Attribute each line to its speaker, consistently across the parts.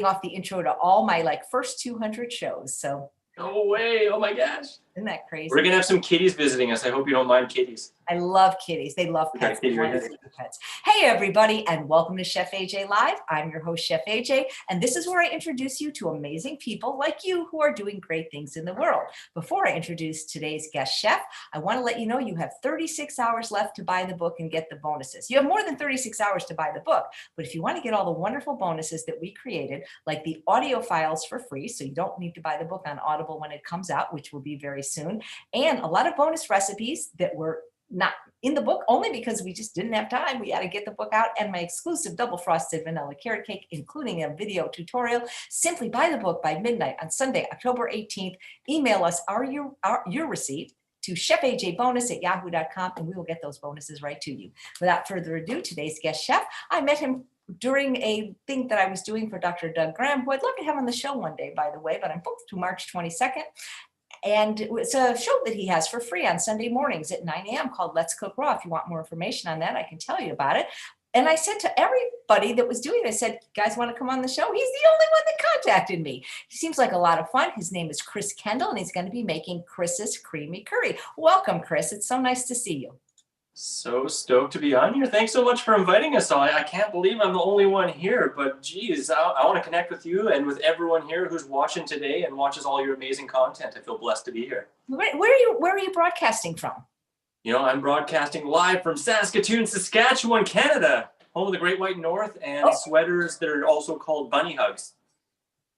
Speaker 1: off the intro to all my first 200 shows. So
Speaker 2: no way. Oh my gosh.
Speaker 1: Isn't that crazy?
Speaker 2: We're going to have some kitties visiting us. I hope you don't mind kitties.
Speaker 1: I love kitties. They love pets. They want to see pets. Hey, everybody, and welcome to Chef AJ Live. I'm your host, Chef AJ, and this is where I introduce you to amazing people like you who are doing great things in the world. Before I introduce today's guest chef, I want to let you know you have 36 hours left to buy the book and get the bonuses. You have more than 36 hours to buy the book, but if you want to get all the wonderful bonuses that we created, like the audio files for free, so you don't need to buy the book on Audible when it comes out, which will be very soon, and a lot of bonus recipes that were not in the book only because we just didn't have time. We had to get the book out, and my exclusive double frosted vanilla carrot cake, including a video tutorial. Simply buy the book by midnight on Sunday, October 18th. Email us your receipt to chefajbonus@yahoo.com, and we will get those bonuses right to you. Without further ado, today's guest chef, I met him during a thing that I was doing for Dr. Doug Graham, who I'd love to have on the show one day, by the way, but I'm booked to March 22nd. And it's a show that he has for free on Sunday mornings at 9 a.m. called Let's Cook Raw. If you want more information on that, I can tell you about it. And I said to everybody that was doing it, I said, you guys want to come on the show? He's the only one that contacted me. He seems like a lot of fun. His name is Chris Kendall, and he's going to be making Chris's Creamy Curry. Welcome, Chris. It's so nice to see you.
Speaker 2: So stoked to be on here. Thanks so much for inviting us all. I can't believe I'm the only one here, but geez, I want to connect with you and with everyone here who's watching today and watches all your amazing content. I feel blessed to be here.
Speaker 1: Where are you broadcasting from?
Speaker 2: You know, I'm broadcasting live from Saskatoon, Saskatchewan, Canada, home of the Great White North and sweaters that are also called bunny hugs.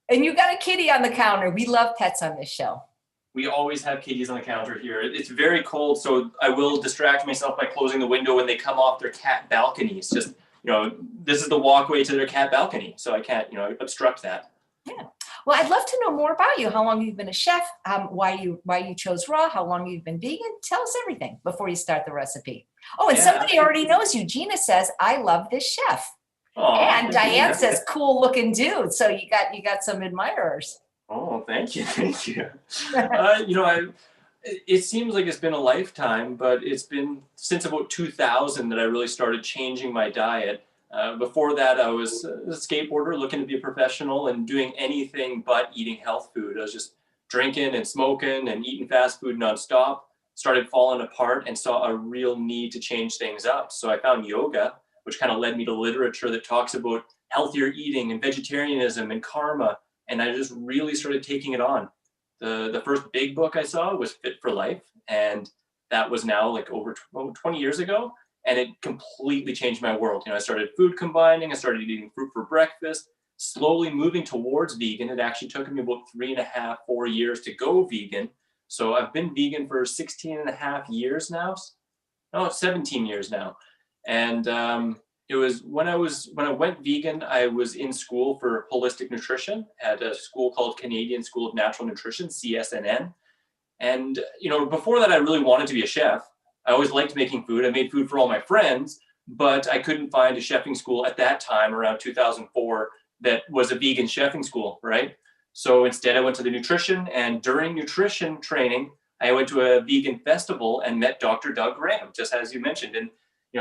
Speaker 1: And you got a kitty on the counter. We love pets on this show.
Speaker 2: We always have kitties on the counter here. It's very cold, so I will distract myself by closing the window when they come off their cat balconies. Just, this is the walkway to their cat balcony, so I can't, obstruct that.
Speaker 1: Yeah. Well, I'd love to know more about you. How long you've been a chef, why you chose raw, how long you've been vegan. Tell us everything before you start the recipe. Oh, and somebody already knows you. Gina says, I love this chef. And Diane says, cool looking dude. So you got some admirers.
Speaker 2: Oh, thank you. Thank you. It seems like it's been a lifetime, but it's been since about 2000 that I really started changing my diet. Before that, I was a skateboarder looking to be a professional and doing anything but eating health food. I was just drinking and smoking and eating fast food nonstop, started falling apart and saw a real need to change things up. So I found yoga, which kind of led me to literature that talks about healthier eating and vegetarianism and karma. And I just really started taking it on. The first big book I saw was Fit for Life. And that was now over 20 years ago. And it completely changed my world. I started food combining. I started eating fruit for breakfast, slowly moving towards vegan. It actually took me about 3.5, 4 years to go vegan. So I've been vegan for 16.5 years now. No, 17 years now. And it was when I went vegan, I was in school for holistic nutrition at a school called Canadian School of Natural Nutrition, CSNN. And, before that, I really wanted to be a chef. I always liked making food. I made food for all my friends, but I couldn't find a chefing school at that time, around 2004, that was a vegan chefing school, right? So instead, I went to the nutrition, and during nutrition training, I went to a vegan festival and met Dr. Doug Graham, just as you mentioned. And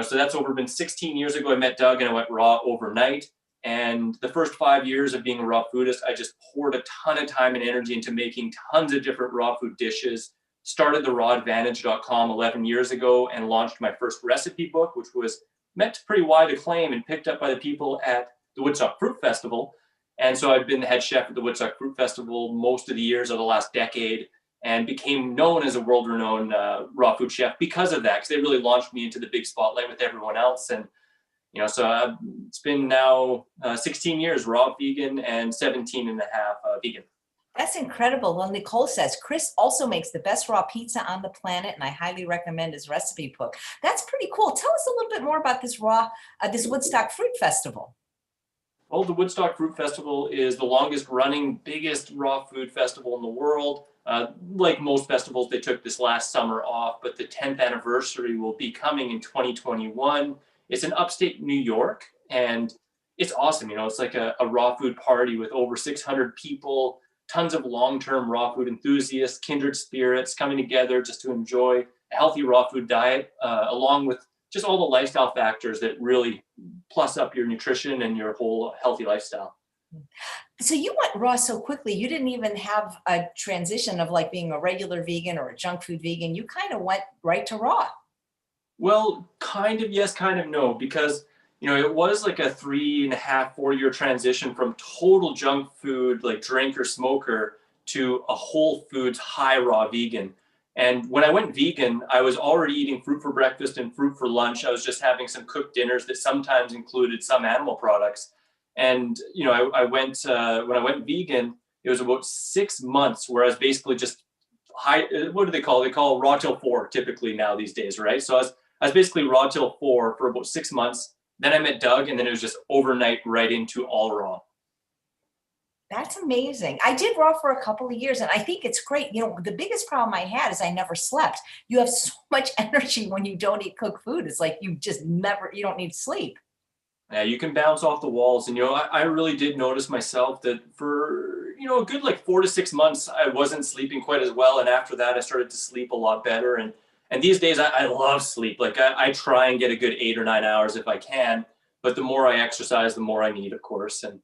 Speaker 2: so that's been 16 years ago. I met Doug and I went raw overnight. And the first 5 years of being a raw foodist, I just poured a ton of time and energy into making tons of different raw food dishes. Started the rawadvantage.com 11 years ago and launched my first recipe book, which was met to pretty wide acclaim and picked up by the people at the Woodstock Fruit Festival. And so I've been the head chef at the Woodstock Fruit Festival most of the years of the last decade, and became known as a world-renowned raw food chef because of that, because they really launched me into the big spotlight with everyone else. And, so it's been now 16 years raw vegan and 17 and a half vegan.
Speaker 1: That's incredible. Well, Nicole says, Chris also makes the best raw pizza on the planet, and I highly recommend his recipe book. That's pretty cool. Tell us a little bit more about this this Woodstock Fruit Festival.
Speaker 2: Well, the Woodstock Fruit Festival is the longest running, biggest raw food festival in the world. Like most festivals, they took this last summer off, but the 10th anniversary will be coming in 2021. It's in upstate New York, and it's awesome. It's like a raw food party with over 600 people, tons of long-term raw food enthusiasts, kindred spirits coming together just to enjoy a healthy raw food diet, along with just all the lifestyle factors that really plus up your nutrition and your whole healthy lifestyle.
Speaker 1: So you went raw so quickly. You didn't even have a transition of like being a regular vegan or a junk food vegan. You kind of went right to raw.
Speaker 2: Well, kind of yes, kind of no, because it was like a 3.5, 4 year transition from total junk food, like drink or smoker, to a whole foods high raw vegan. And when I went vegan, I was already eating fruit for breakfast and fruit for lunch. I was just having some cooked dinners that sometimes included some animal products. And I went when I went vegan, it was about 6 months where I was basically just high. What do they call? They call raw till 4 typically now these days, right? So I was basically raw till 4 for about 6 months. Then I met Doug, and then it was just overnight right into all raw.
Speaker 1: That's amazing. I did raw for a couple of years and I think it's great. The biggest problem I had is I never slept. You have so much energy when you don't eat cooked food. It's like you don't need sleep.
Speaker 2: Yeah, you can bounce off the walls. And, I really did notice myself that for, a good like 4 to 6 months, I wasn't sleeping quite as well. And after that, I started to sleep a lot better. And these days I love sleep. Like I try and get a good 8 or 9 hours if I can, but the more I exercise, the more I need, of course. And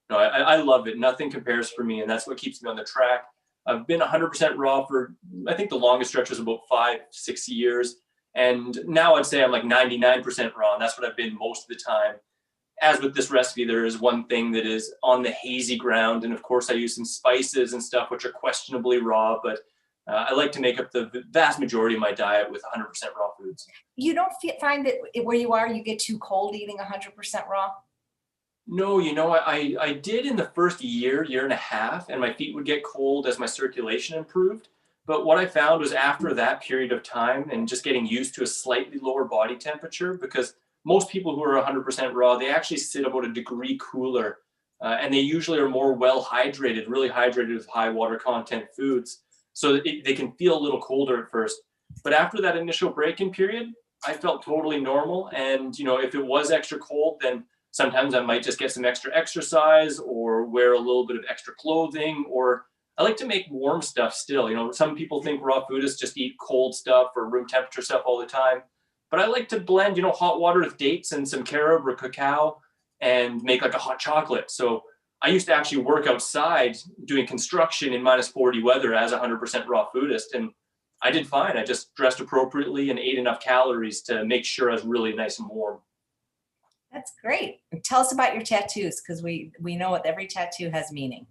Speaker 2: I love it. Nothing compares for me. And that's what keeps me on the track. I've been 100% raw for, I think the longest stretch was about 5, 6 years. And now I'd say I'm like 99% raw. And that's what I've been most of the time. As with this recipe, there is one thing that is on the hazy ground. And of course I use some spices and stuff, which are questionably raw, but I like to make up the vast majority of my diet with 100% raw foods.
Speaker 1: You don't find that where you are, you get too cold eating 100% raw?
Speaker 2: No, I did in the first year and a half, and my feet would get cold as my circulation improved. But what I found was after that period of time and just getting used to a slightly lower body temperature, because most people who are 100% raw, they actually sit about a degree cooler, and they usually are more well hydrated, really hydrated with high water content foods. So they can feel a little colder at first. But after that initial break-in period, I felt totally normal. And, if it was extra cold, then sometimes I might just get some extra exercise or wear a little bit of extra clothing, or I like to make warm stuff still. Some people think raw foodists just eat cold stuff or room temperature stuff all the time. But I like to blend, hot water with dates and some carob or cacao and make like a hot chocolate. So I used to actually work outside doing construction in -40 weather as a 100% raw foodist. And I did fine. I just dressed appropriately and ate enough calories to make sure I was really nice and warm.
Speaker 1: That's great. And tell us about your tattoos, because we know that every tattoo has meaning.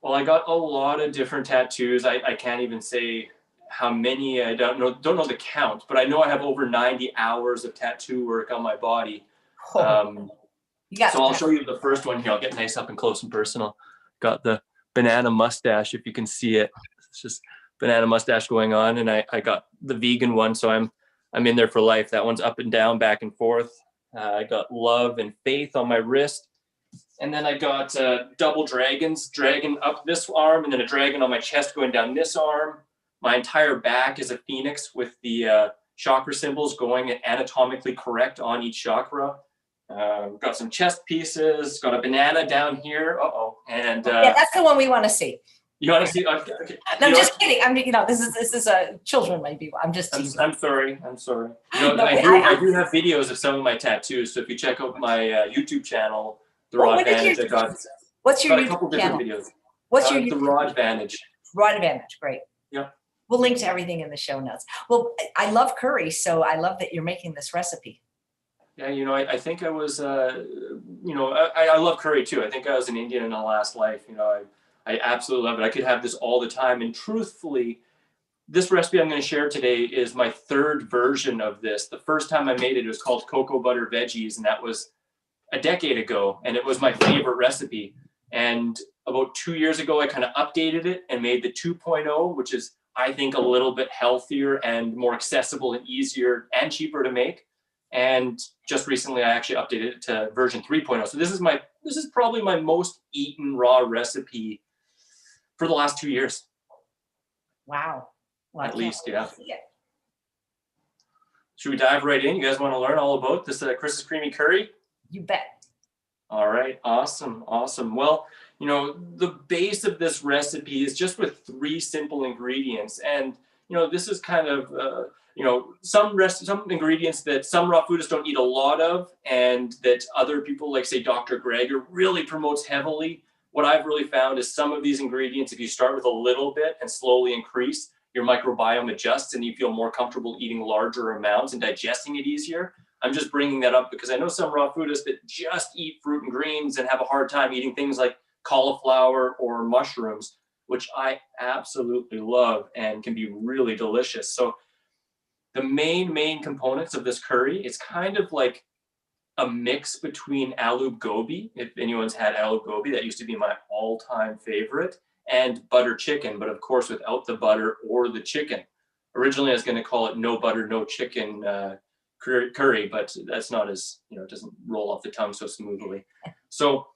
Speaker 2: Well, I got a lot of different tattoos. I can't even say how many. I don't know the count, but I know I have over 90 hours of tattoo work on my body. So I'll show you the first one here. I'll get nice up and close and personal. Got the banana mustache, if you can see it. It's just banana mustache going on. And I got the vegan one, so I'm in there for life. That one's up and down, back and forth. I got love and faith on my wrist. And then I got double dragons, dragon up this arm, and then a dragon on my chest going down this arm. My entire back is a phoenix with the chakra symbols going anatomically correct on each chakra. Got some chest pieces, got a banana down here. And
Speaker 1: yeah, that's the one we want to see.
Speaker 2: You want to see? Okay.
Speaker 1: No, I'm just kidding. This is a children might be. I'm just teasing.
Speaker 2: I'm sorry. I do have videos of some of my tattoos. So if you check out my YouTube channel, The Raw Advantage,
Speaker 1: what's your
Speaker 2: a couple
Speaker 1: YouTube channel?
Speaker 2: Videos.
Speaker 1: What's your
Speaker 2: The Raw Advantage?
Speaker 1: Raw Advantage, great.
Speaker 2: Yeah.
Speaker 1: We'll link to everything in the show notes. Well, I love curry, so I love that you're making this recipe.
Speaker 2: Yeah, I think I was, I love curry too. I think I was an Indian in a last life. I absolutely love it. I could have this all the time. And truthfully, this recipe I'm going to share today is my third version of this. The first time I made it, it was called Cocobutter Veggies, and that was a decade ago. And it was my favorite recipe. And about 2 years ago, I kind of updated it and made the 2.0, which is, I think, a little bit healthier and more accessible and easier and cheaper to make. And just recently, I actually updated it to version 3.0. So this is probably my most eaten raw recipe for the last 2 years.
Speaker 1: Wow. Well,
Speaker 2: at least, yeah. Should we dive right in? You guys want to learn all about this Chris's Creamy Curry?
Speaker 1: You bet.
Speaker 2: All right. Awesome. Well, the base of this recipe is just with 3 simple ingredients. And, this is kind of, some ingredients that some raw foodists don't eat a lot of, and that other people, like say Dr. Greger, really promotes heavily. what I've really found is some of these ingredients, if you start with a little bit and slowly increase, your microbiome adjusts and you feel more comfortable eating larger amounts and digesting it easier. I'm just bringing that up because I know some raw foodists that just eat fruit and greens and have a hard time eating things like cauliflower or mushrooms, which I absolutely love and can be really delicious. So the main components of this curry, it's kind of like a mix between aloo gobi, if anyone's had aloo gobi, that used to be my all-time favorite, and butter chicken, but of course without the butter or the chicken. Originally I was going to call it no butter, no chicken curry, but that's not as, it doesn't roll off the tongue so smoothly. So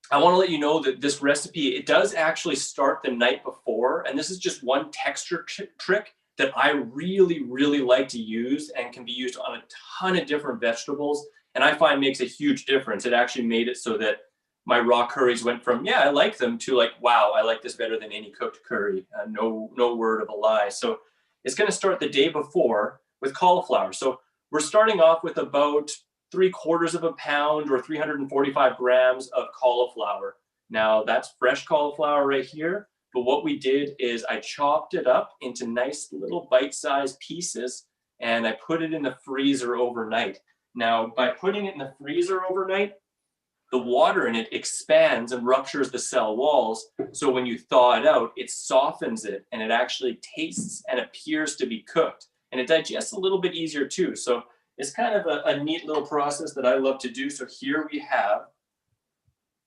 Speaker 2: I want to let you know that this recipe, it does actually start the night before, and this is just one texture trick that I really like to use and can be used on a ton of different vegetables, and I find makes a huge difference. It actually made it so that my raw curries went from, yeah, I like them, to like, wow, I like this better than any cooked curry. No word of a lie. So it's going to start the day before with cauliflower. So we're starting off with about 3/4 of a pound or 345 grams of cauliflower. Now that's fresh cauliflower right here. But what we did is I chopped it up into nice little bite-sized pieces and I put it in the freezer overnight. Now, by putting it in the freezer overnight, the water in it expands and ruptures the cell walls. So when you thaw it out, it softens it and it actually tastes and appears to be cooked. And it digests a little bit easier too. So it's kind of a neat little process that I love to do. So here we have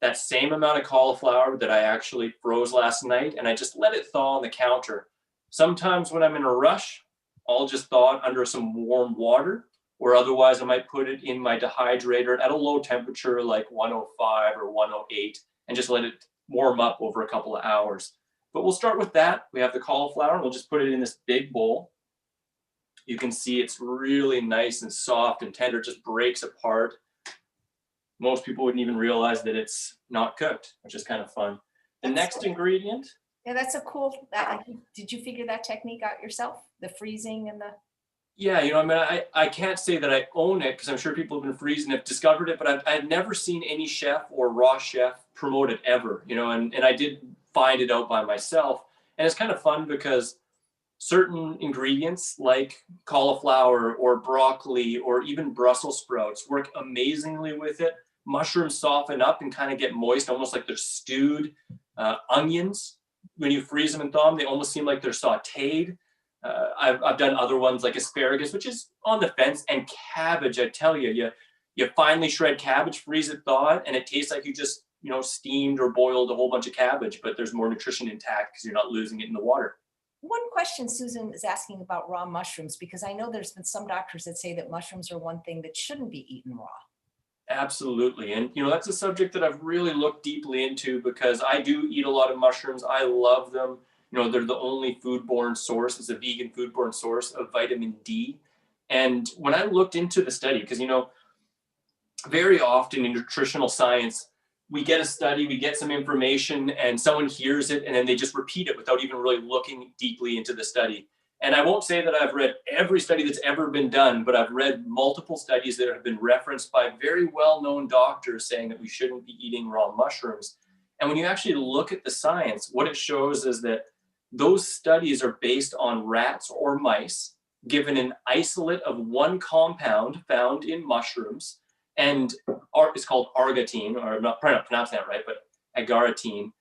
Speaker 2: that same amount of cauliflower that I actually froze last night, and I just let it thaw on the counter. Sometimes when I'm in a rush, I'll just thaw it under some warm water, or otherwise I might put it in my dehydrator at a low temperature like 105 or 108 and just let it warm up over a couple of hours. But we'll start with that. We have the cauliflower and we'll just put it in this big bowl. You can see it's really nice and soft and tender, just breaks apart. Most people wouldn't even realize that it's not cooked, which is kind of fun. The next ingredient.
Speaker 1: Yeah, that's a cool, did you figure that technique out yourself? The freezing and the...
Speaker 2: Yeah, I can't say that I own it because I'm sure people have been freezing, have discovered it, but I've never seen any chef or raw chef promote it ever, and I did find it out by myself. And it's kind of fun because certain ingredients like cauliflower or broccoli or even Brussels sprouts work amazingly with it. Mushrooms soften up and kind of get moist, almost like they're stewed. Onions, when you freeze them and thaw them, they almost seem like they're sauteed. I've done other ones like asparagus, which is on the fence, and cabbage. I tell you, you finely shred cabbage, freeze it, thaw it, and it tastes like you just steamed or boiled a whole bunch of cabbage, but there's more nutrition intact because you're not losing it in the water.
Speaker 1: One question Susan is asking about raw mushrooms, because I know there's been some doctors that say that mushrooms are one thing that shouldn't be eaten raw.
Speaker 2: Absolutely. And, that's a subject that I've really looked deeply into because I do eat a lot of mushrooms. I love them. They're the only foodborne source. It's a vegan foodborne source of vitamin D. And when I looked into the study, because, very often in nutritional science, we get a study, we get some information, and someone hears it, and then they just repeat it without even really looking deeply into the study. And I won't say that I've read every study that's ever been done, but I've read multiple studies that have been referenced by very well-known doctors saying that we shouldn't be eating raw mushrooms. And when you actually look at the science, what it shows is that those studies are based on rats or mice given an isolate of one compound found in mushrooms, and it's called argatine, or I'm not pronouncing that right, but agaritine,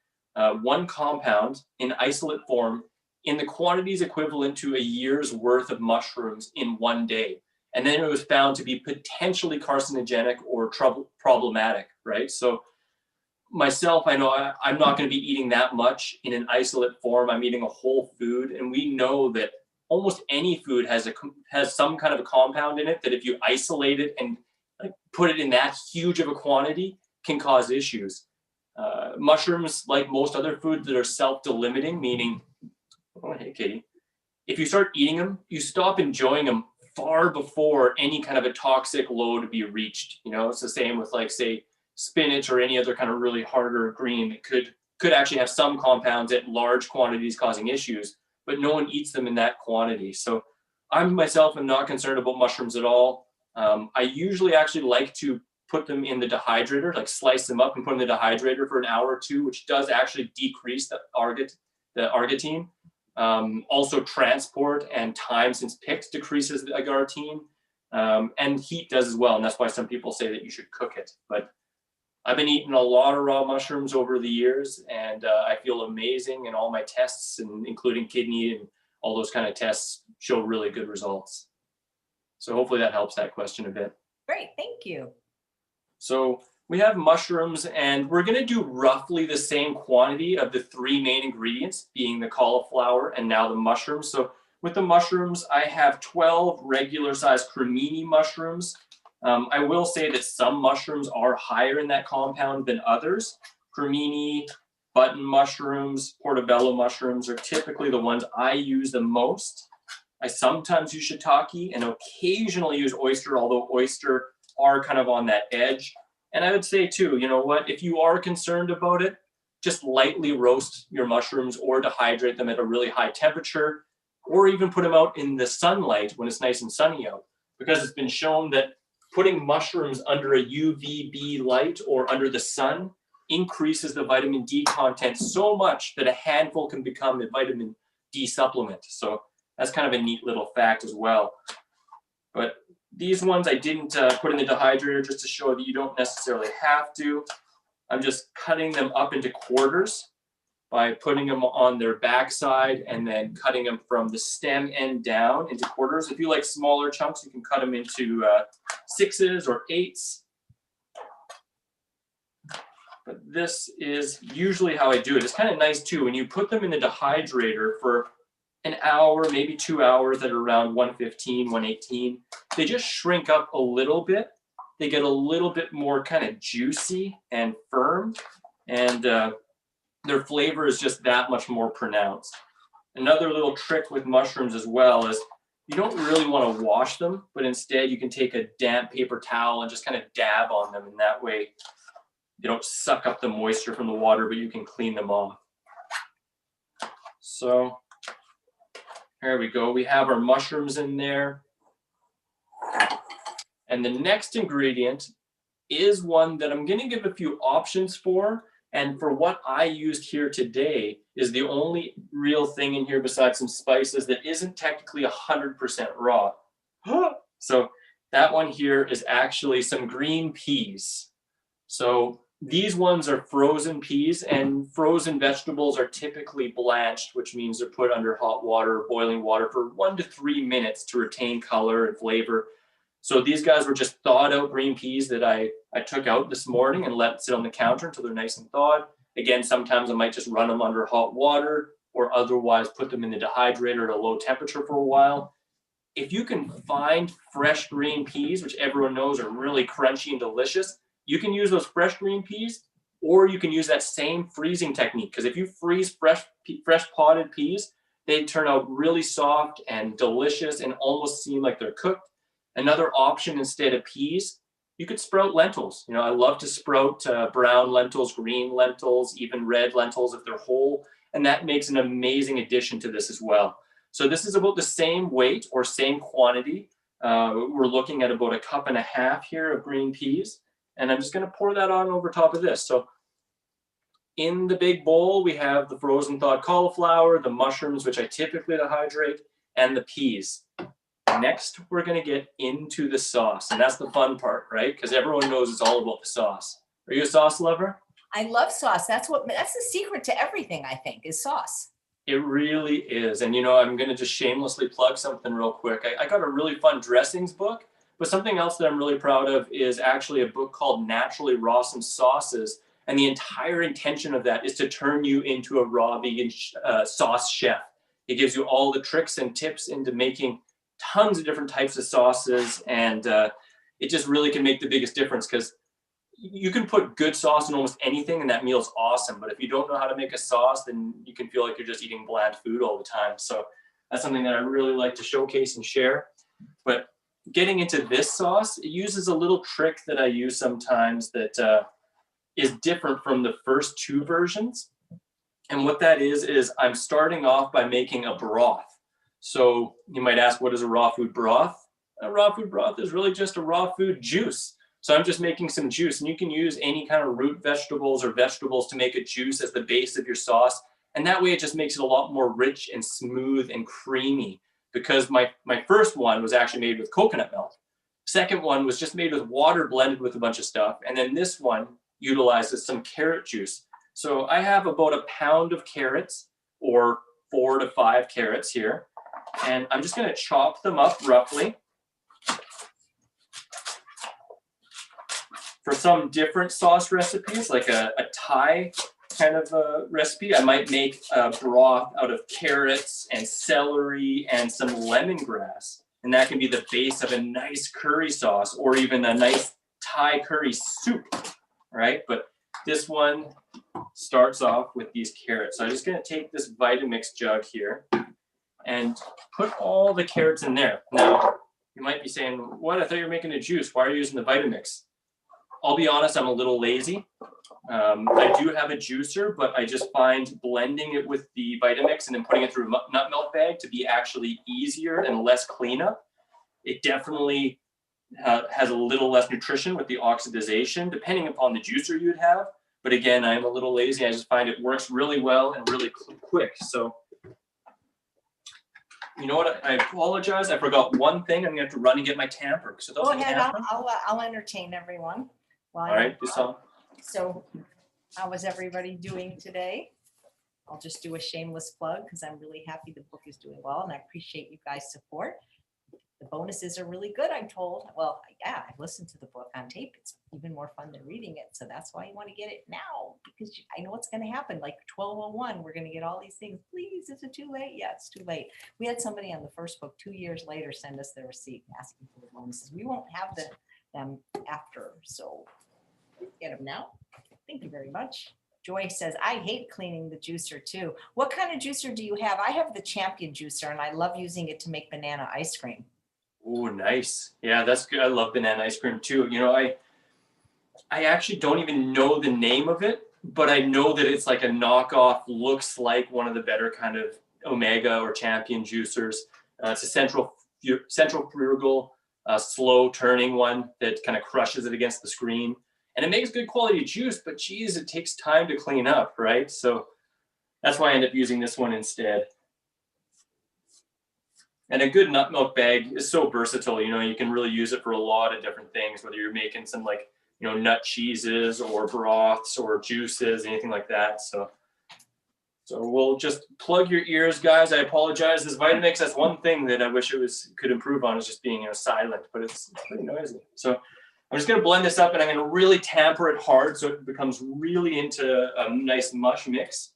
Speaker 2: one compound in isolate form in the quantities equivalent to a year's worth of mushrooms in one day. And then it was found to be potentially carcinogenic or problematic, right? So myself, I know I'm not going to be eating that much in an isolate form. I'm eating a whole food, and we know that almost any food has some kind of a compound in it that if you isolate it and put it in that huge of a quantity can cause issues. Mushrooms, like most other foods that are self-delimiting, meaning, oh, hey, Katie, if you start eating them, you stop enjoying them far before any kind of a toxic low to be reached. It's the same with, like, say, spinach or any other kind of really harder green that could actually have some compounds at large quantities causing issues, but no one eats them in that quantity. So I myself am not concerned about mushrooms at all. I usually actually like to put them in the dehydrator, like slice them up and put them in the dehydrator for an hour or two, which does actually decrease the arginine. Also transport and time since picked decreases the agartine, and heat does as well. And that's why some people say that you should cook it. But I've been eating a lot of raw mushrooms over the years, and I feel amazing. And all my tests, and including kidney and all those kind of tests, show really good results. So hopefully that helps that question a bit.
Speaker 1: Great, thank you.
Speaker 2: So we have mushrooms, and we're going to do roughly the same quantity of the three main ingredients, being the cauliflower and now the mushrooms. So with the mushrooms, I have 12 regular size Crimini mushrooms. I will say that some mushrooms are higher in that compound than others. Crimini, button mushrooms, portobello mushrooms are typically the ones I use the most. I sometimes use shiitake and occasionally use oyster, although oyster are kind of on that edge. And I would say too, you know what, if you are concerned about it, just lightly roast your mushrooms or dehydrate them at a really high temperature, or even put them out in the sunlight when it's nice and sunny out, because it's been shown that putting mushrooms under a UVB light or under the sun increases the vitamin D content so much that a handful can become a vitamin D supplement. So that's kind of a neat little fact as well. But these ones I didn't put in the dehydrator just to show that you don't necessarily have to. I'm just cutting them up into quarters by putting them on their backside and then cutting them from the stem end down into quarters. If you like smaller chunks, you can cut them into 6s or 8s. But this is usually how I do it. It's kind of nice too, when you put them in the dehydrator for an hour, maybe 2 hours at around 115, 118, they just shrink up a little bit. They get a little bit more kind of juicy and firm, and their flavor is just that much more pronounced. Another little trick with mushrooms as well is you don't really want to wash them, but instead you can take a damp paper towel and just kind of dab on them, and that way they don't suck up the moisture from the water, but you can clean them off. So here we go. We have our mushrooms in there. And the next ingredient is one that I'm going to give a few options for. And for what I used here today is the only real thing in here besides some spices that isn't technically 100% raw. So that one here is actually some green peas. So these ones are frozen peas, and frozen vegetables are typically blanched, which means they're put under hot water, boiling water for 1 to 3 minutes to retain color and flavor. So these guys were just thawed out green peas that I took out this morning and let sit on the counter until they're nice and thawed. Again, sometimes I might just run them under hot water or otherwise put them in the dehydrator at a low temperature for a while. If you can find fresh green peas, which everyone knows are really crunchy and delicious, you can use those fresh green peas, or you can use that same freezing technique. Because if you freeze fresh potted peas, they turn out really soft and delicious and almost seem like they're cooked. Another option instead of peas, you could sprout lentils. You know, I love to sprout brown lentils, green lentils, even red lentils if they're whole, and that makes an amazing addition to this as well. So this is about the same weight or same quantity. We're looking at about 1.5 cups here of green peas, and I'm just going to pour that on over top of this. So in the big bowl, we have the frozen thawed cauliflower, the mushrooms, which I typically dehydrate, and the peas. Next, we're going to get into the sauce, and that's the fun part, right? Because everyone knows it's all about the sauce. Are you a sauce lover?
Speaker 1: I love sauce. That's the secret to everything, I think, is sauce.
Speaker 2: It really is. And, you know, I'm going to just shamelessly plug something real quick. I got a really fun dressings book, but something else that I'm really proud of is actually a book called Naturally Raw Some Sauces. And the entire intention of that is to turn you into a raw vegan sauce chef. It gives you all the tricks and tips into making tons of different types of sauces, and it just really can make the biggest difference, because you can put good sauce in almost anything and that meal's awesome, but if you don't know how to make a sauce, then you can feel like you're just eating bland food all the time. So that's something that I really like to showcase and share. But getting into this sauce, it uses a little trick that I use sometimes that is different from the first two versions. And what that is I'm starting off by making a broth. So you might ask, what is a raw food broth? A raw food broth is really just a raw food juice. So I'm just making some juice, and you can use any kind of root vegetables or vegetables to make a juice as the base of your sauce. And that way it just makes it a lot more rich and smooth and creamy, because my first one was actually made with coconut milk. Second one was just made with water blended with a bunch of stuff. And then this one utilizes some carrot juice. So I have about a pound of carrots, or 4 to 5 carrots here. And I'm just going to chop them up roughly. For some different sauce recipes, like a Thai kind of a recipe, I might make a broth out of carrots and celery and some lemongrass. And that can be the base of a nice curry sauce, or even a nice Thai curry soup, right? But this one starts off with these carrots. So I'm just going to take this Vitamix jug here and put all the carrots in there. Now, you might be saying, what? I thought you were making a juice. Why are you using the Vitamix? I'll be honest, I'm a little lazy. I do have a juicer, but I just find blending it with the Vitamix and then putting it through a nut milk bag to be actually easier and less cleanup. It definitely has a little less nutrition with the oxidization, depending upon the juicer you'd have. But again, I'm a little lazy. I just find it works really well and really quick. So, you know what? I apologize. I forgot one thing. I'm going to have to run and get my tamper. So
Speaker 1: go ahead. I'll entertain everyone.
Speaker 2: All right. Do some.
Speaker 1: So how was everybody doing today? I'll just do a shameless plug because I'm really happy the book is doing well, and I appreciate you guys' support. The bonuses are really good, I'm told. Well, yeah, I've listened to the book on tape. It's even more fun than reading it. So that's why you want to get it now, because I know what's going to happen. Like 12:01, we're going to get all these things. Please, is it too late? Yeah, it's too late. We had somebody on the first book 2 years later send us their receipt asking for the bonuses. We won't have them after, so get them now. Thank you very much. Joy says, I hate cleaning the juicer too. What kind of juicer do you have? I have the Champion juicer, and I love using it to make banana ice cream.
Speaker 2: Oh, nice. Yeah, that's good. I love banana ice cream too. You know, I actually don't even know the name of it, but I know that it's like a knockoff, looks like one of the better kind of Omega or Champion juicers. It's a centrifugal, slow turning one that kind of crushes it against the screen. And it makes good quality juice, but geez, it takes time to clean up, right? So that's why I end up using this one instead. And a good nut milk bag is so versatile. You know, you can really use it for a lot of different things, whether you're making some like, you know, nut cheeses or broths or juices, anything like that. So we'll just plug your ears, guys. I apologize. This Vitamix, that's one thing that I wish it could improve on, is just being, you know, silent, but it's pretty noisy. So I'm just going to blend this up, and I'm going to really tamper it hard so it becomes really into a nice mush mix.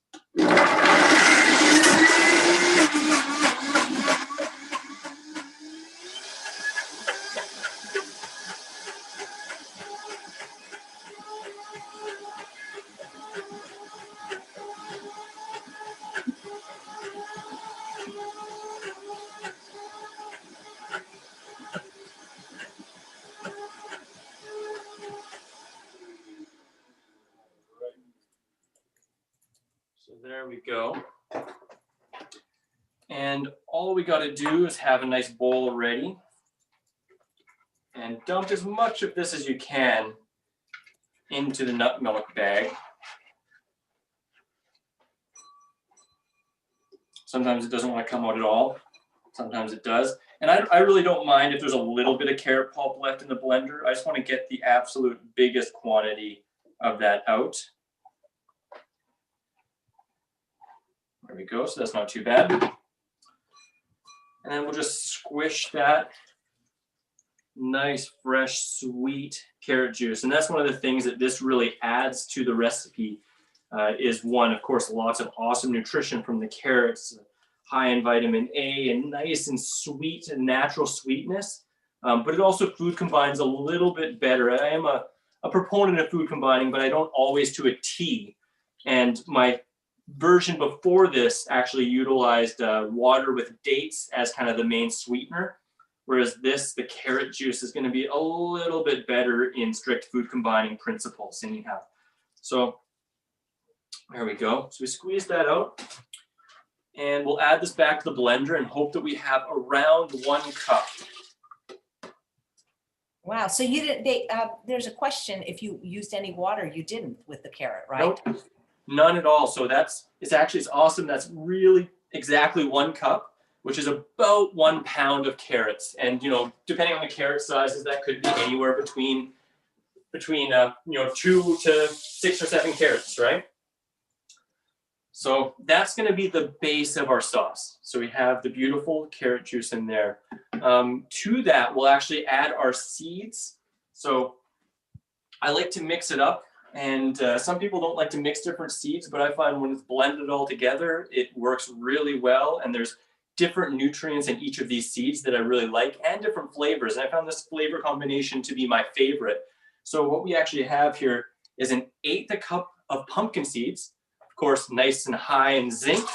Speaker 2: So there we go. And all we got to do is have a nice bowl ready and dump as much of this as you can into the nut milk bag. Sometimes it doesn't want to come out at all. Sometimes it does. And I really don't mind if there's a little bit of carrot pulp left in the blender. I just want to get the absolute biggest quantity of that out. There we go. So that's not too bad. And then we'll just squish that nice, fresh, sweet carrot juice. And that's one of the things that this really adds to the recipe, is one, of course, lots of awesome nutrition from the carrots, high in vitamin A and nice and sweet and natural sweetness. But it also food combines a little bit better. I am a proponent of food combining, but I don't always to a T. And my version before this actually utilized water with dates as kind of the main sweetener, whereas this, the carrot juice, is going to be a little bit better in strict food combining principles anyhow. So there we go. So we squeeze that out, and we'll add this back to the blender and hope that we have around 1 cup.
Speaker 1: Wow. So you didn't, there's a question if you used any water. You didn't with the carrot, right?
Speaker 2: Nope, none at all. So it's awesome. That's really exactly 1 cup, which is about 1 pound of carrots. And, depending on the carrot sizes, that could be anywhere between 2 to 6 or 7 carrots, right? So that's going to be the base of our sauce. So we have the beautiful carrot juice in there. To that, we'll actually add our seeds. So I like to mix it up, and some people don't like to mix different seeds, but I find when it's blended all together, it works really well. And there's different nutrients in each of these seeds that I really like, and different flavors. And I found this flavor combination to be my favorite. So what we actually have here is 1/8 a cup of pumpkin seeds, of course, nice and high in zinc.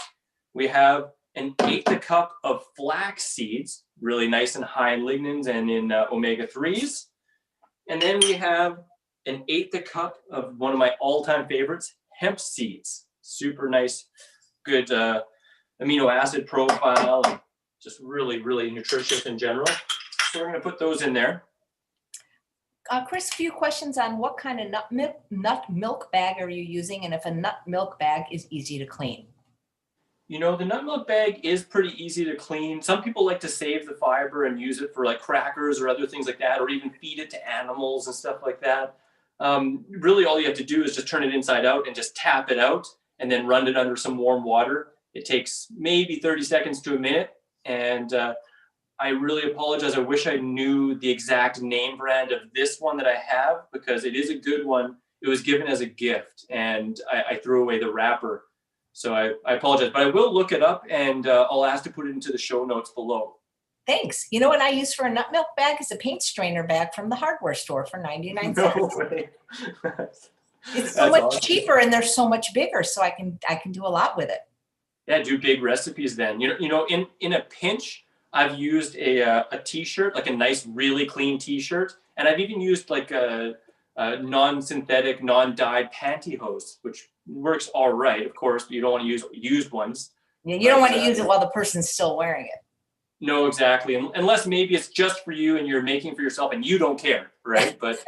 Speaker 2: We have 1/8 a cup of flax seeds, really nice and high in lignans and in omega-3s. And then we have 1/8 a cup of one of my all-time favorites, hemp seeds. Super nice, good amino acid profile, and just really, really nutritious in general. So we're going to put those in there.
Speaker 1: Chris, a few questions on what kind of nut milk bag are you using, and if a nut milk bag is easy to clean?
Speaker 2: The nut milk bag is pretty easy to clean. Some people like to save the fiber and use it for like crackers or other things like that, or even feed it to animals and stuff like that. Really, all you have to do is just turn it inside out and just tap it out and then run it under some warm water. It takes maybe 30 seconds to a minute. And I really apologize. I wish I knew the exact name brand of this one that I have, because it is a good one. It was given as a gift, and I threw away the wrapper. So I apologize, but I will look it up, and I'll ask to put it into the show notes below.
Speaker 1: Thanks. You know what I use for a nut milk bag is a paint strainer bag from the hardware store for 99 cents.
Speaker 2: No way.
Speaker 1: It's so much cheaper, and they're so much bigger, so I can do a lot with it.
Speaker 2: Yeah, do big recipes then. In a pinch, I've used a t-shirt, like a nice, really clean t-shirt, and I've even used like a non-synthetic, non-dyed pantyhose, which works all right. Of course, you don't want to use used ones.
Speaker 1: Yeah, you don't want to use it while the person's still wearing it.
Speaker 2: No, exactly. Unless maybe it's just for you and you're making for yourself and you don't care, right? But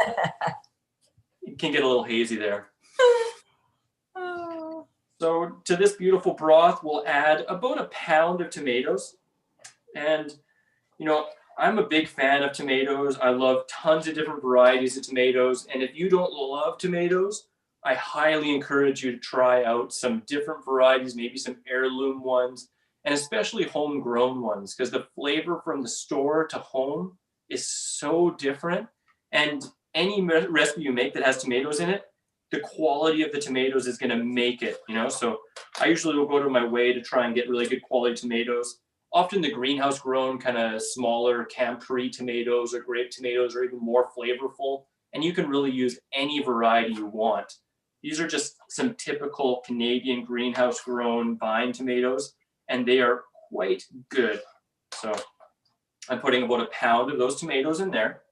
Speaker 2: it can get a little hazy there. So to this beautiful broth, we'll add about 1 pound of tomatoes. And, I'm a big fan of tomatoes. I love tons of different varieties of tomatoes. And if you don't love tomatoes, I highly encourage you to try out some different varieties, maybe some heirloom ones, and especially homegrown ones, because the flavor from the store to home is so different. And any recipe you make that has tomatoes in it, the quality of the tomatoes is going to make it, So I usually will go to my way to try and get really good quality tomatoes. Often the greenhouse grown kind of smaller Campari tomatoes or grape tomatoes are even more flavorful, and you can really use any variety you want. These are just some typical Canadian greenhouse grown vine tomatoes, and they are quite good. So I'm putting about 1 pound of those tomatoes in there.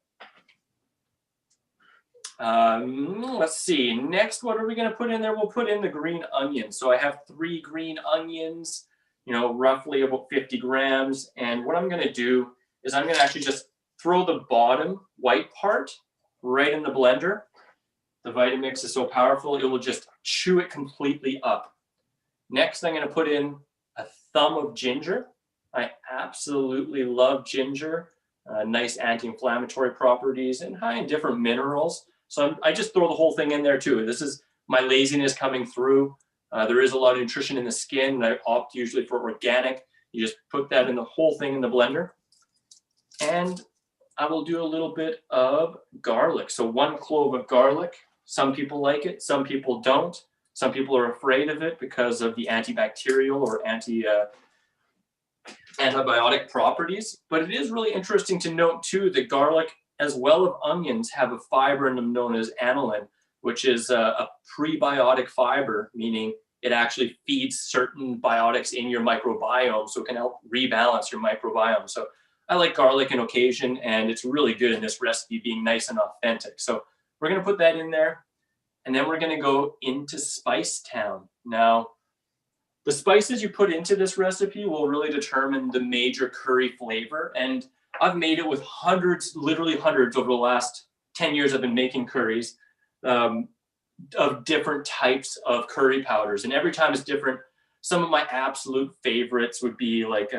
Speaker 2: Let's see. Next, what are we going to put in there? We'll put in the green onions. So I have 3 green onions, roughly about 50 grams. And what I'm going to do is I'm going to actually just throw the bottom white part right in the blender. The Vitamix is so powerful, it will just chew it completely up. Next, I'm going to put in a thumb of ginger. I absolutely love ginger. Nice anti-inflammatory properties and high in different minerals. So I just throw the whole thing in there too. This is my laziness coming through. There is a lot of nutrition in the skin, and I opt usually for organic. You just put that in the whole thing in the blender. And I will do a little bit of garlic. So 1 clove of garlic. Some people like it, some people don't. Some people are afraid of it because of the antibacterial or antibiotic properties. But it is really interesting to note too that garlic, as well as onions, have a fiber in them known as aniline, which is a prebiotic fiber, meaning it actually feeds certain biotics in your microbiome, so it can help rebalance your microbiome. So I like garlic on occasion, and it's really good in this recipe, being nice and authentic. So we're going to put that in there, and then we're going to go into Spice Town. Now, the spices you put into this recipe will really determine the major curry flavor, and I've made it with hundreds, literally hundreds over the last 10 years I've been making curries, of different types of curry powders. And every time it's different. Some of my absolute favorites would be like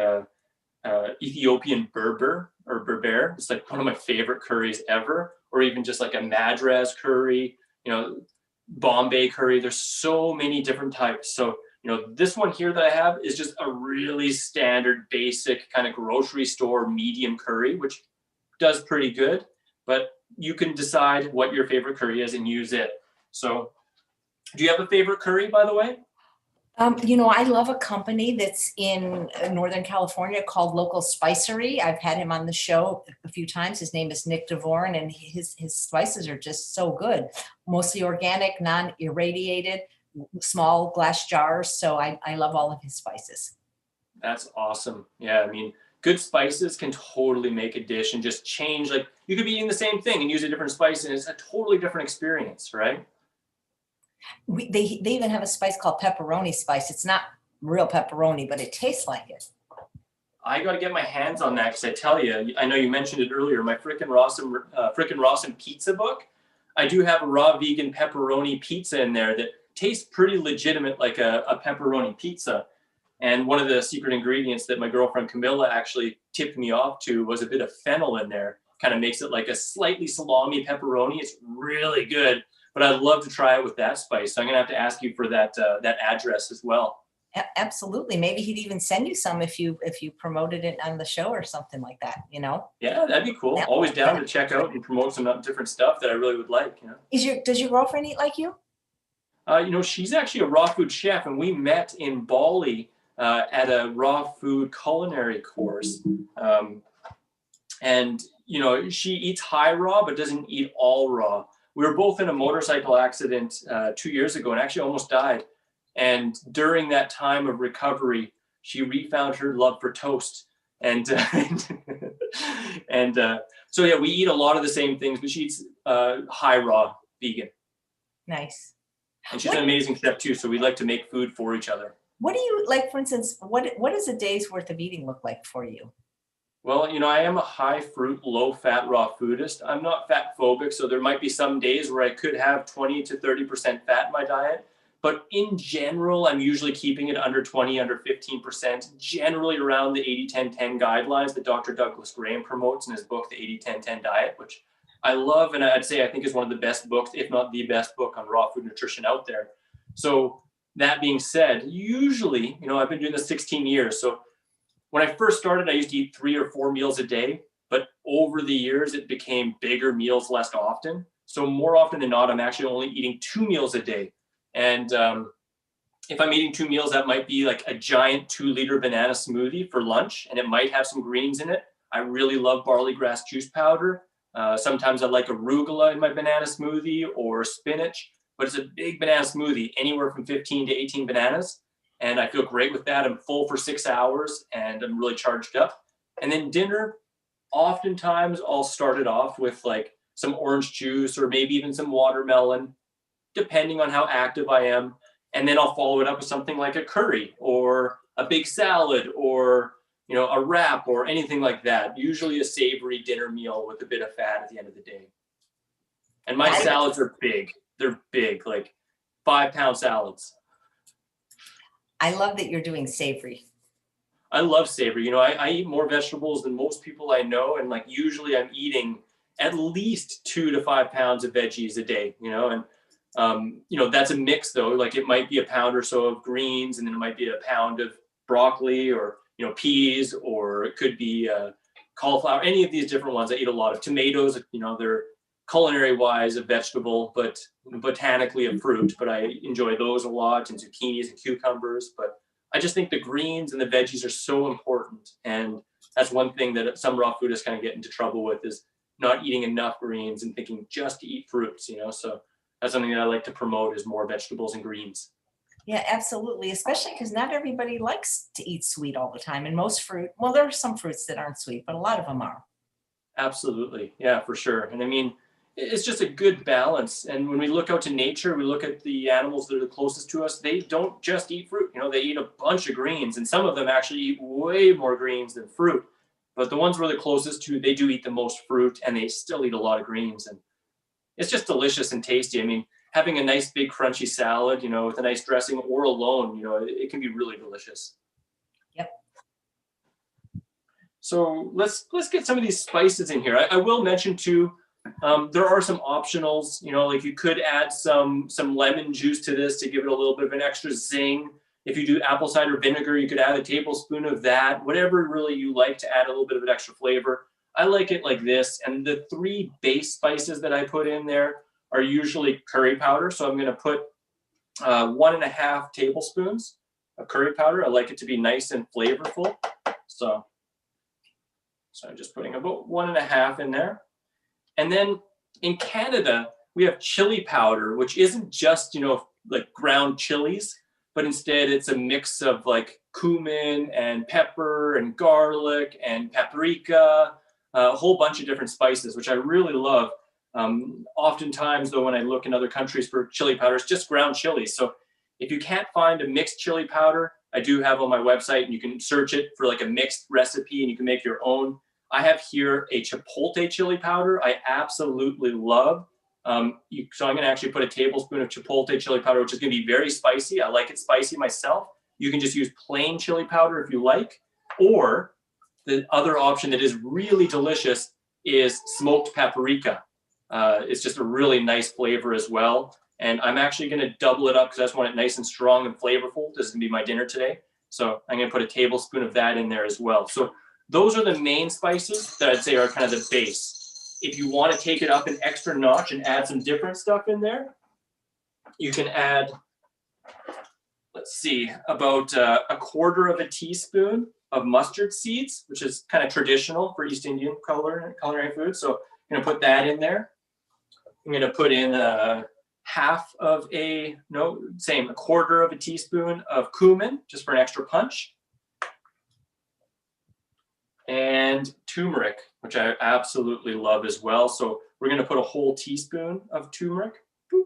Speaker 2: Ethiopian Berber or Berber. It's like one of my favorite curries ever. Or even just like a Madras curry, Bombay curry. There's so many different types. So, this one here that I have is just a really standard, basic kind of grocery store medium curry, which does pretty good. But you can decide what your favorite curry is and use it. So, do you have a favorite curry, by the way?
Speaker 1: I love a company that's in Northern California called Local Spicery. I've had him on the show a few times. His name is Nick DeVoren, and his spices are just so good. Mostly organic, non-irradiated, small glass jars. So I love all of his spices.
Speaker 2: That's awesome. Yeah, I mean, good spices can totally make a dish and just change. Like, you could be eating the same thing and use a different spice, and it's a totally different experience, right?
Speaker 1: They even have a spice called pepperoni spice. It's not real pepperoni, but it tastes like it.
Speaker 2: I got to get my hands on that because I tell you, I know you mentioned it earlier, my Frickin' Rawson pizza book. I do have a raw vegan pepperoni pizza in there that tastes pretty legitimate like a pepperoni pizza. And one of the secret ingredients that my girlfriend Camilla actually tipped me off to was a bit of fennel in there. Kind of makes it like a slightly salami pepperoni. It's really good. But I'd love to try it with that spice. So I'm gonna have to ask you for that address as well.
Speaker 1: Absolutely. Maybe he'd even send you some if you promoted it on the show or something like that.
Speaker 2: Yeah, that'd be cool. Always down to check out and promote some different stuff that I really would like.
Speaker 1: Does your girlfriend eat like you?
Speaker 2: She's actually a raw food chef, and we met in Bali at a raw food culinary course. And she eats high raw, but doesn't eat all raw. We were both in a motorcycle accident 2 years ago and actually almost died. And during that time of recovery, she refound her love for toast. And so yeah, we eat a lot of the same things, but she eats high raw vegan.
Speaker 1: Nice.
Speaker 2: And she's an amazing chef too. So we like to make food for each other.
Speaker 1: What do you like, for instance, what does a day's worth of eating look like for you?
Speaker 2: Well, I am a high fruit, low fat raw foodist. I'm not fat phobic, so there might be some days where I could have 20 to 30% fat in my diet. But in general, I'm usually keeping it under 20, under 15%, generally around the 80-10-10 guidelines that Dr. Douglas Graham promotes in his book, The 80-10-10 Diet, which I love. And I'd say I think is one of the best books, if not the best book on raw food nutrition out there. So that being said, usually, I've been doing this 16 years. So when I first started, I used to eat 3 or 4 meals a day, but over the years, it became bigger meals less often. So more often than not, I'm actually only eating 2 meals a day. And if I'm eating 2 meals, that might be like a giant 2-liter banana smoothie for lunch, and it might have some greens in it. I really love barley grass juice powder. Sometimes I like arugula in my banana smoothie or spinach, but it's a big banana smoothie, anywhere from 15 to 18 bananas. And I feel great with that. I'm full for 6 hours and I'm really charged up. And then dinner, oftentimes I'll start it off with like some orange juice or maybe even some watermelon, depending on how active I am. And then I'll follow it up with something like a curry or a big salad or, a wrap or anything like that. Usually a savory dinner meal with a bit of fat at the end of the day. And my salads are big. They're big, like 5-pound salads.
Speaker 1: I love that you're doing savory.
Speaker 2: I love savory. I eat more vegetables than most people I know. And like usually I'm eating at least 2 to 5 pounds of veggies a day, and that's a mix though. Like it might be a pound or so of greens, and then it might be a pound of broccoli or, peas, or it could be cauliflower, any of these different ones. I eat a lot of tomatoes, they're culinary wise a vegetable, but botanically a fruit, but I enjoy those a lot, and zucchinis and cucumbers. But I just think the greens and the veggies are so important. And that's one thing that some raw foodists kind of get into trouble with, is not eating enough greens and thinking just to eat fruits, so that's something that I like to promote, is more vegetables and greens.
Speaker 1: Yeah, absolutely. Especially because not everybody likes to eat sweet all the time. And most fruit, well, there are some fruits that aren't sweet, but a lot of them are.
Speaker 2: Absolutely. Yeah, for sure. And I mean, it's just a good balance. And when we look out to nature, we look at the animals that are the closest to us, they don't just eat fruit. They eat a bunch of greens, and some of them actually eat way more greens than fruit. but the ones we're the closest to, they do eat the most fruit and they still eat a lot of greens. And it's just delicious and tasty. I mean, having a nice big crunchy salad, you know, with a nice dressing or alone, you know, it can be really delicious.
Speaker 1: Yep.
Speaker 2: So let's get some of these spices in here. I will mention too, there are some optionals, you know, like you could add some lemon juice to this to give it a little bit of an extra zing. If you do apple cider vinegar, you could add a tablespoon of that, whatever really you like to add a little bit of an extra flavor. I like it like this. And the 3 base spices that I put in there are usually curry powder. So I'm going to put 1.5 tablespoons of curry powder. I like it to be nice and flavorful. So I'm just putting about 1.5 in there. And then in Canada, we have chili powder, which isn't just, you know, like ground chilies, but instead it's a mix of like cumin and pepper and garlic and paprika, a whole bunch of different spices, which I really love. Oftentimes, though, when I look in other countries for chili powder, it's just ground chilies. So if you can't find a mixed chili powder, I do have on my website, and you can search it for like a mixed recipe and you can make your own. I have here a chipotle chili powder I absolutely love. So I'm going to actually put a tablespoon of chipotle chili powder, which is going to be very spicy. I like it spicy myself. You can just use plain chili powder if you like. Or the other option that is really delicious is smoked paprika. It's just a really nice flavor as well. And I'm actually going to double it up because I just want it nice and strong and flavorful. This is going to be my dinner today. So I'm going to put a tablespoon of that in there as well. So those are the main spices that I'd say are kind of the base. If you want to take it up an extra notch and add some different stuff in there, you can add, let's see, about 1/4 teaspoon of mustard seeds, which is kind of traditional for East Indian culinary food. So I'm going to put that in there. I'm going to put in 1/4 teaspoon of cumin, just for an extra punch. And turmeric, which I absolutely love as well. So we're going to put a whole teaspoon of turmeric. Boop,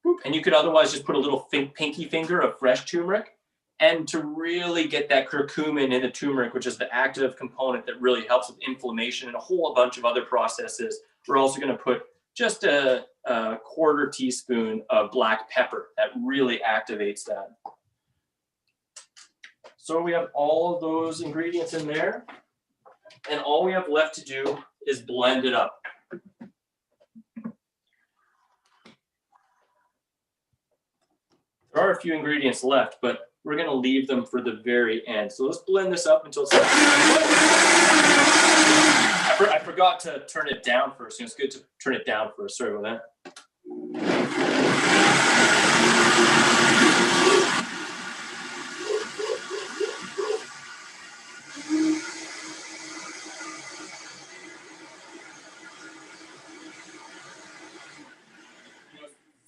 Speaker 2: boop. And you could otherwise just put a little pinky finger of fresh turmeric. And to really get that curcumin in the turmeric, which is the active component that really helps with inflammation and a whole bunch of other processes, we're also going to put just a 1/4 teaspoon of black pepper. That really activates that. So we have all of those ingredients in there, and all we have left to do is blend it up. There are a few ingredients left, but we're going to leave them for the very end. So let's blend this up until it's... I forgot to turn it down first. It's good to turn it down first. Sorry about that.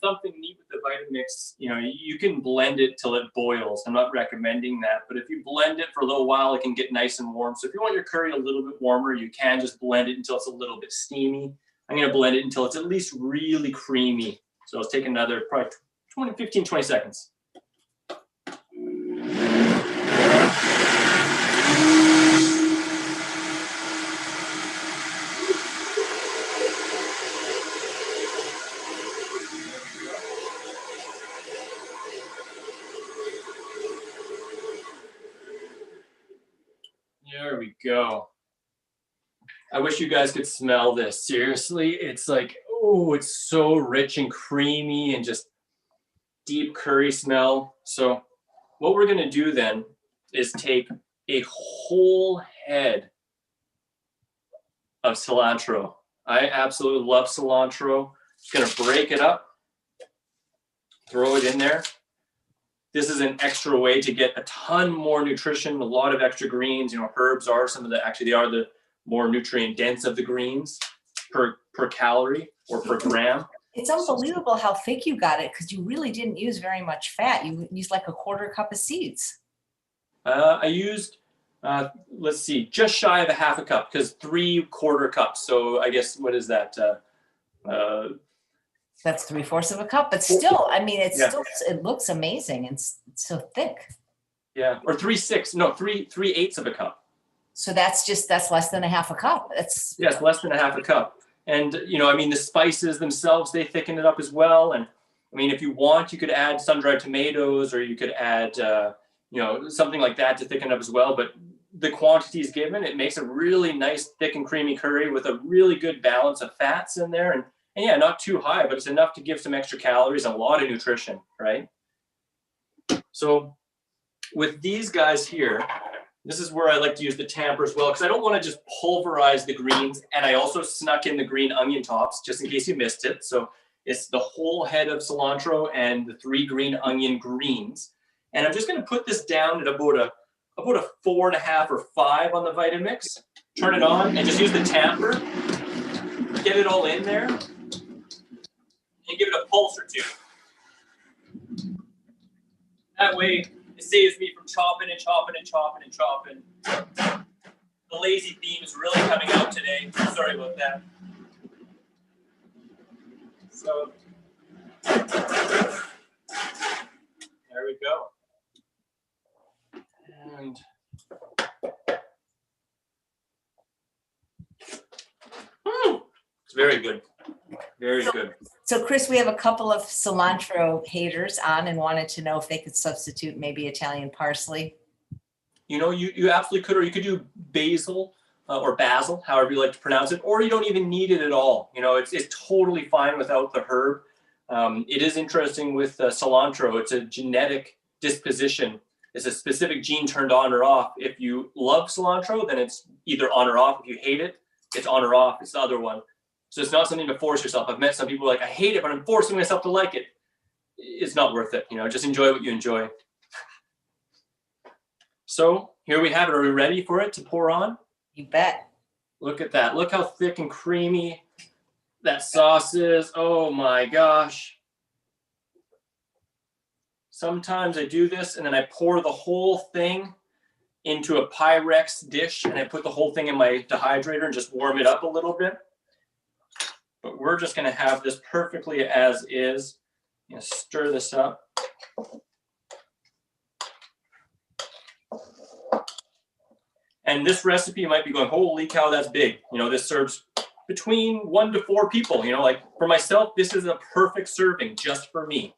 Speaker 2: Something neat with the Vitamix, you know, you can blend it till it boils. I'm not recommending that, but if you blend it for a little while, it can get nice and warm. So if you want your curry a little bit warmer, you can just blend it until it's a little bit steamy. I'm going to blend it until it's at least really creamy. So let's take another probably 15, 20 seconds. There we go. I wish you guys could smell this. Seriously, it's like, oh, it's so rich and creamy and just deep curry smell. So what we're going to do then is take a whole head of cilantro. I absolutely love cilantro. Just going to break it up, throw it in there. This is an extra way to get a ton more nutrition, a lot of extra greens. You know, herbs are they are the more nutrient dense of the greens per calorie or per gram.
Speaker 1: It's unbelievable how thick you got it, because you really didn't use very much fat. You used like 1/4 cup of seeds.
Speaker 2: I used, let's see, just shy of a 1/2 cup, because 3/4 cups. So I guess, what is that?
Speaker 1: That's 3/4 cup, but still, I mean, it looks amazing. It's so thick.
Speaker 2: Yeah, or 3/8 of a cup.
Speaker 1: So that's less than a half a cup. That's
Speaker 2: Yes, less than a half a cup. And, you know, I mean, the spices themselves, they thicken it up as well. And I mean, if you want, you could add sun-dried tomatoes, or you could add, you know, something like that to thicken it up as well. But the quantities given, it makes a really nice, thick and creamy curry with a really good balance of fats in there. And yeah, not too high, but it's enough to give some extra calories and a lot of nutrition, right? So with these guys here, this is where I like to use the tamper as well, because I don't want to just pulverize the greens. And I also snuck in the green onion tops, just in case you missed it. So it's the whole head of cilantro and the 3 green onion greens. And I'm just going to put this down at about a 4.5 or 5 on the Vitamix. Turn it on and just use the tamper. Get it all in there. And give it a pulse or 2. That way, it saves me from chopping and chopping and chopping and chopping. The lazy theme is really coming out today. Sorry about that. So, there we go. And it's very good. Very good.
Speaker 1: So Chris, we have a couple of cilantro haters on and wanted to know if they could substitute maybe Italian parsley.
Speaker 2: You know, you absolutely could, or you could do basil or basil, however you like to pronounce it, or you don't even need it at all. You know, it's totally fine without the herb. It is interesting with cilantro. It's a genetic disposition. It's a specific gene turned on or off. If you love cilantro, then it's either on or off. If you hate it, it's on or off. It's the other one. So it's not something to force yourself. I've met some people like, I hate it, but I'm forcing myself to like it. It's not worth it. You know, just enjoy what you enjoy. So here we have it. Are we ready for it to pour on?
Speaker 1: You bet.
Speaker 2: Look at that. Look how thick and creamy that sauce is. Oh my gosh. Sometimes I do this and then I pour the whole thing into a Pyrex dish and I put the whole thing in my dehydrator and just warm it up a little bit. But we're just going to have this perfectly as is. I'm going to stir this up. And this recipe, you might be going, holy cow, that's big. You know, this serves between 1 to 4 people. You know, like for myself, this is a perfect serving just for me.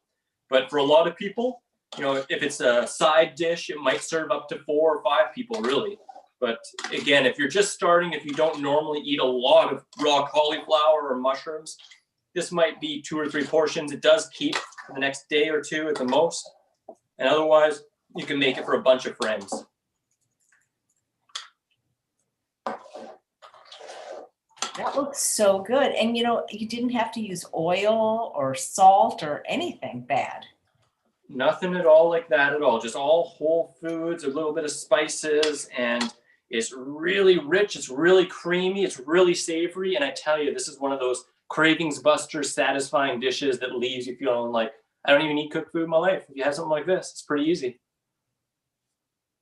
Speaker 2: But for a lot of people, you know, if it's a side dish, it might serve up to 4 or 5 people, really. But again, if you're just starting, if you don't normally eat a lot of raw cauliflower or mushrooms, this might be 2 or 3 portions. It does keep for the next day or 2 at the most. And otherwise, you can make it for a bunch of friends.
Speaker 1: That looks so good. And you know, you didn't have to use oil or salt or anything bad.
Speaker 2: Nothing at all like that at all. Just all whole foods, a little bit of spices, and it's really rich. It's really creamy. It's really savory. And I tell you, this is one of those cravings buster, satisfying dishes that leaves you feeling like, I don't even eat cooked food in my life. If you have something like this, it's pretty easy.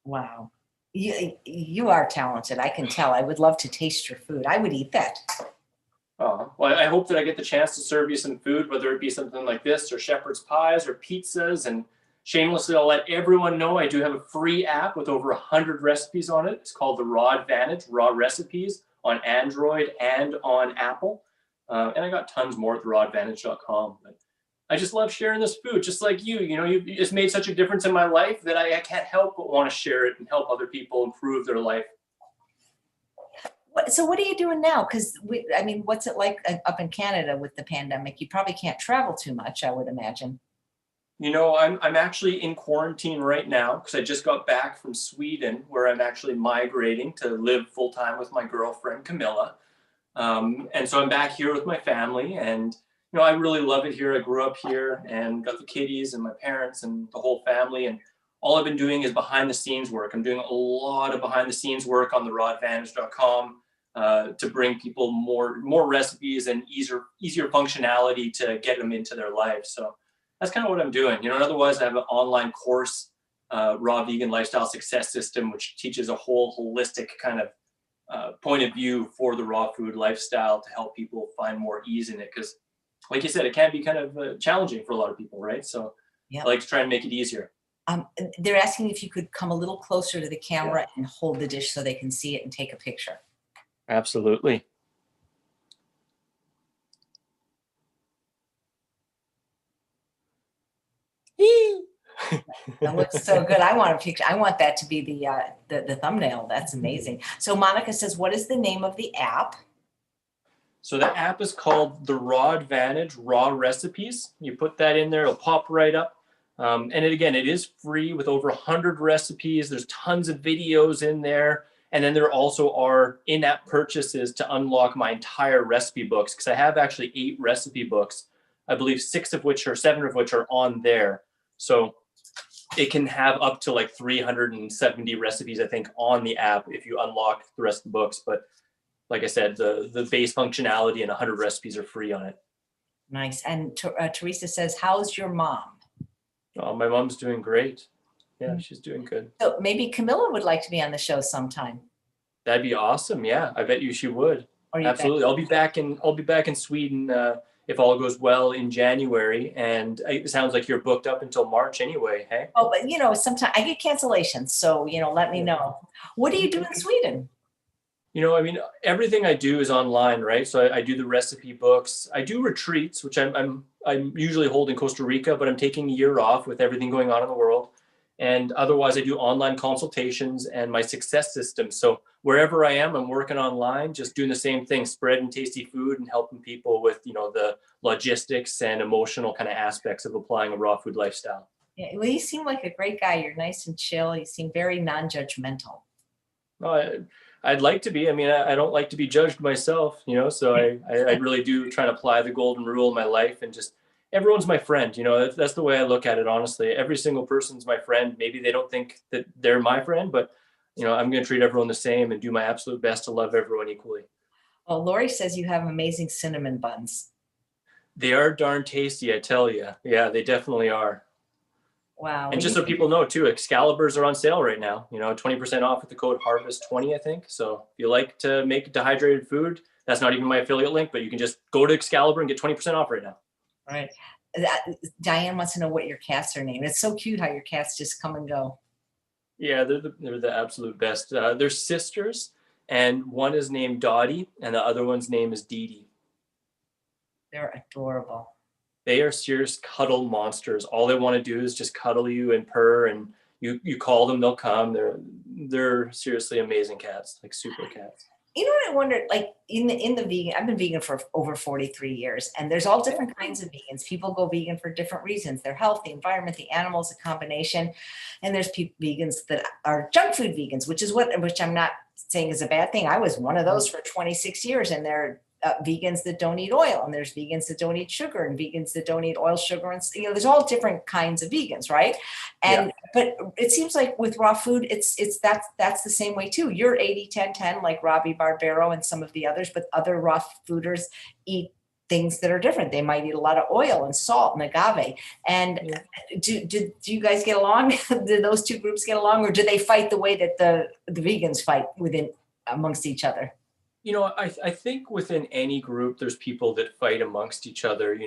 Speaker 1: Wow. You are talented. I can tell. I would love to taste your food. I would eat that.
Speaker 2: Well, I hope that I get the chance to serve you some food, whether it be something like this or shepherd's pies or pizzas. And shamelessly, I'll let everyone know I do have a free app with over 100 recipes on it. It's called the Raw Advantage, Raw Recipes, on Android and on Apple. And I got tons more at therawdvantage.com. But I just love sharing this food, just like you. You know, you just made such a difference in my life that I can't help but want to share it and help other people improve their life.
Speaker 1: So what are you doing now? Because I mean, what's it like up in Canada with the pandemic? You probably can't travel too much, I would imagine.
Speaker 2: You know, I'm actually in quarantine right now because I just got back from Sweden, where I'm actually migrating to live full time with my girlfriend Camilla. And so I'm back here with my family, and you know, I really love it here. I grew up here and got the kiddies and my parents and the whole family. And all I've been doing is behind the scenes work. I'm doing a lot of behind the scenes work on therawdvantage.com to bring people more recipes and easier functionality to get them into their life. So that's kind of what I'm doing. You know, otherwise I have an online course, Raw Vegan Lifestyle Success System, which teaches a whole holistic kind of point of view for the raw food lifestyle to help people find more ease in it. Because like you said, it can be kind of challenging for a lot of people, right? So
Speaker 1: yeah.
Speaker 2: I like to try and make it easier.
Speaker 1: They're asking if you could come a little closer to the camera and hold the dish so they can see it and take a picture.
Speaker 2: Absolutely.
Speaker 1: That looks so good. I want a picture. I want that to be the thumbnail. That's amazing. So Monica says, what is the name of the app?
Speaker 2: So the app is called the Raw Advantage Raw Recipes. You put that in there, it'll pop right up. And it is free with over 100 recipes. There's tons of videos in there. And then there also are in-app purchases to unlock my entire recipe books, because I have actually 8 recipe books. I believe 7 of which are on there. So it can have up to like 370 recipes, I think, on the app if you unlock the rest of the books. But like I said, the base functionality and 100 recipes are free on it.
Speaker 1: Nice. And Teresa says, how's your mom?
Speaker 2: Oh, my mom's doing great. Yeah, she's doing good.
Speaker 1: So maybe Camilla would like to be on the show sometime.
Speaker 2: That'd be awesome. Yeah, I bet you she would. Absolutely. I'll be back in Sweden if all goes well in January, and it sounds like you're booked up until March anyway. Hey.
Speaker 1: Oh, but sometimes I get cancellations, so let me know. What do you do in Sweden?
Speaker 2: Everything I do is online, right? So I do the recipe books. I do retreats, which I'm usually holding Costa Rica, but I'm taking a year off with everything going on in the world. And otherwise, I do online consultations and my success system. So wherever I am, I'm working online, just doing the same thing, spreading tasty food and helping people with, the logistics and emotional kind of aspects of applying a raw food lifestyle.
Speaker 1: Yeah, well, you seem like a great guy. You're nice and chill. You seem very non-judgmental.
Speaker 2: I'd like to be. I don't like to be judged myself, so I really do try to apply the golden rule in my life, and just everyone's my friend. That's the way I look at it, honestly. Every single person's my friend. Maybe they don't think that they're my friend, but I'm going to treat everyone the same and do my absolute best to love everyone equally.
Speaker 1: Well, Lori says you have amazing cinnamon buns.
Speaker 2: They are darn tasty, I tell you. Yeah, they definitely are.
Speaker 1: Wow.
Speaker 2: And just so people know too, Excaliburs are on sale right now, 20% off with the code HARVEST20, I think. So if you like to make dehydrated food, that's not even my affiliate link, but you can just go to Excalibur and get 20% off right now.
Speaker 1: All right. Diane wants to know what your cats are named. It's so cute how your cats just come and go.
Speaker 2: Yeah, they're the absolute best. They're sisters, and one is named Dottie, and the other one's name is Dee Dee.
Speaker 1: They're adorable.
Speaker 2: They are serious cuddle monsters. All they want to do is just cuddle you and purr, and you call them, they'll come. They're seriously amazing cats, like super cats.
Speaker 1: You know what I wondered, like in the vegan, I've been vegan for over 43 years, and there's all different kinds of vegans. People go vegan for different reasons. Their health, the environment, the animals, a combination. And there's vegans that are junk food vegans, which I'm not saying is a bad thing. I was one of those for 26 years, and they're vegans that don't eat oil, and there's vegans that don't eat sugar, and vegans that don't eat oil, sugar, and there's all different kinds of vegans, right? And but it seems like with raw food, that's the same way too. You're 80-10-10 like Robbie Barbero and some of the others, but other raw fooders eat things that are different. They might eat a lot of oil and salt and agave. And do you guys get along? Do those two groups get along, or do they fight the way that the vegans fight amongst each other?
Speaker 2: I think within any group, there's people that fight amongst each other.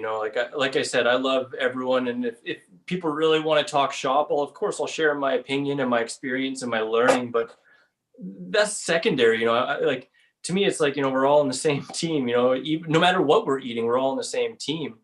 Speaker 2: Like I said, I love everyone. And if people really want to talk shop, well, of course, I'll share my opinion and my experience and my learning. But that's secondary. To me, it's like, we're all in the same team. Even, no matter what we're eating, we're all in the same team.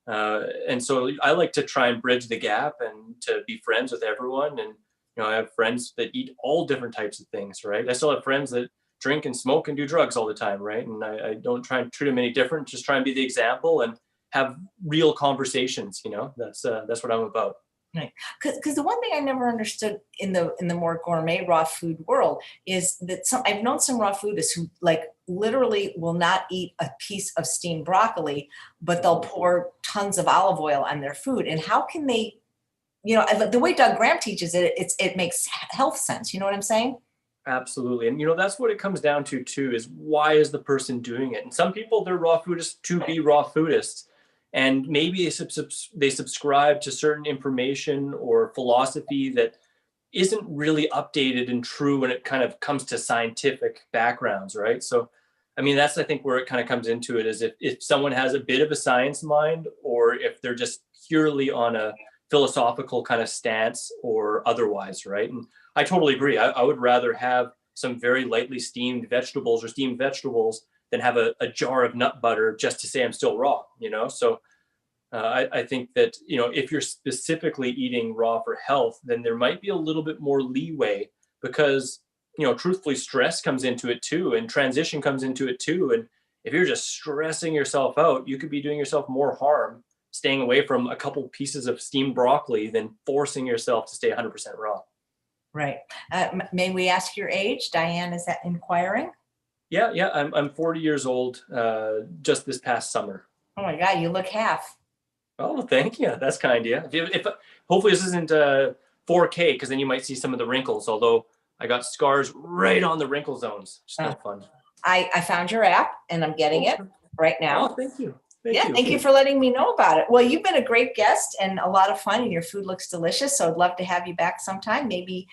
Speaker 2: And so I like to try and bridge the gap and to be friends with everyone. And, I have friends that eat all different types of things, right? I still have friends that drink and smoke and do drugs all the time, right? And I don't try and treat them any different, just try and be the example and have real conversations, that's what I'm about.
Speaker 1: Right. Because the one thing I never understood in the more gourmet raw food world is that I've known some raw foodists who like literally will not eat a piece of steamed broccoli, but they'll pour tons of olive oil on their food. And how can they, the way Doug Graham teaches it, it makes health sense. You know what I'm saying?
Speaker 2: Absolutely. And, that's what it comes down to, too, is why is the person doing it? And some people, they're raw foodists to be raw foodists. And maybe they subscribe to certain information or philosophy that isn't really updated and true when it kind of comes to scientific backgrounds, right? So, that's, I think, where it kind of comes into it, is if someone has a bit of a science mind, or if they're just purely on a philosophical kind of stance or otherwise, right? And I totally agree. I would rather have some very lightly steamed vegetables or steamed vegetables than have a jar of nut butter just to say I'm still raw, you know? So I think that, you know, if you're specifically eating raw for health, then there might be a little bit more leeway because, you know, truthfully, stress comes into it too, and transition comes into it too. And if you're just stressing yourself out, you could be doing yourself more harm staying away from a couple pieces of steamed broccoli than forcing yourself to stay 100% raw.
Speaker 1: Right. May we ask your age? Diane, is that inquiring?
Speaker 2: Yeah. I'm 40 years old, just this past summer.
Speaker 1: Oh my God, you look half.
Speaker 2: Oh, thank you. That's kind of you. If hopefully this isn't 4K, because then you might see some of the wrinkles. Although I got scars right on the wrinkle zones. It's not fun.
Speaker 1: I found your app and I'm getting it right now.
Speaker 2: Oh, thank you.
Speaker 1: Thank you for letting me know about it. Well, you've been a great guest and a lot of fun, and your food looks delicious. So I'd love to have you back sometime, maybe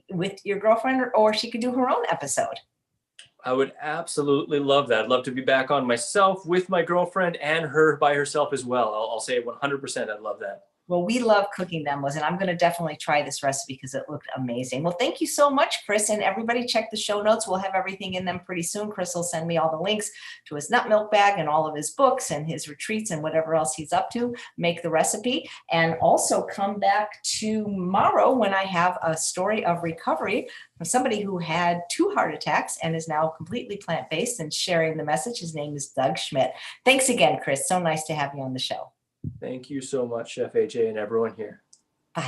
Speaker 1: with your girlfriend, or she could do her own episode.
Speaker 2: I would absolutely love that. I'd love to be back on myself with my girlfriend and her by herself as well. I'll say 100%. I'd love that.
Speaker 1: Well, we love cooking them, and I'm going to definitely try this recipe because it looked amazing. Well, thank you so much, Chris. And everybody check the show notes. We'll have everything in them pretty soon. Chris will send me all the links to his nut milk bag and all of his books and his retreats and whatever else he's up to. Make the recipe. And also come back tomorrow when I have a story of recovery from somebody who had 2 heart attacks and is now completely plant-based and sharing the message. His name is Doug Schmidt. Thanks again, Chris. So nice to have you on the show.
Speaker 2: Thank you so much, Chef AJ, and everyone here.
Speaker 1: Bye.